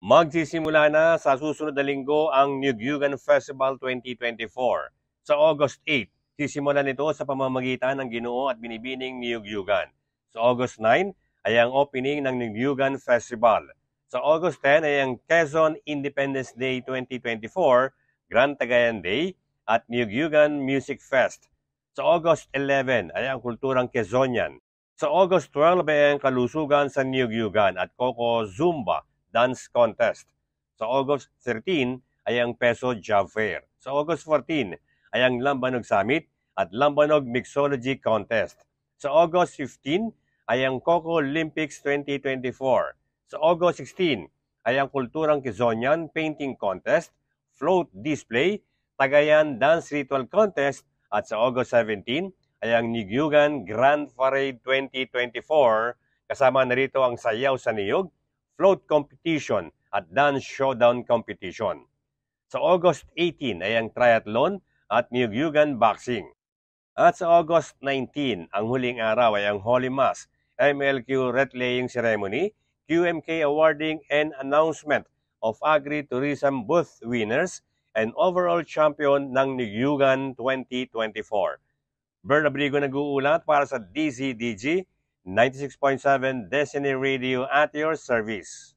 Magsisimula na sa susunod na linggo ang Niyugyugan Festival 2024. Sa August 8, sisimulan ito sa pamamagitan ng Ginoo at Binibining Niyugyugan. Sa August 9 ay ang opening ng Niyugyugan Festival. Sa August 10 ay ang Quezon Independence Day 2024, Grand Cagayan Day at Niyugyugan Music Fest. Sa August 11 ay ang Kulturang Quezonian. Sa August 12 ay ang Kalusugan sa Niyugyugan at Coco Zumba Dance Contest. Sa August 13 ay ang Peso Job Fair. Sa August 14 ay ang Lambanog Summit at Lambanog Mixology Contest. Sa August 15 ay ang Coco Olympics 2024. Sa August 16 ay ang Kulturang Quezonian Painting Contest, Float Display, Tagayan Dance Ritual Contest at sa August 17 ay ang Niyugyugan Grand Parade 2024 kasama na rito ang Sayaw sa Niyog, Float Competition at Dance Showdown Competition. Sa August 18 ay ang Triathlon at Niyugyugan Boxing. At sa August 19, ang huling araw ay ang Holy Mass, MLQ Wreath Laying Ceremony, QMK Awarding and Announcement of Agri-Tourism Booth Winners and Overall Champion ng Niyugyugan 2024. Bern Abrigo nag-uulat para sa DZDG 96.7 Destiny Radio at your service.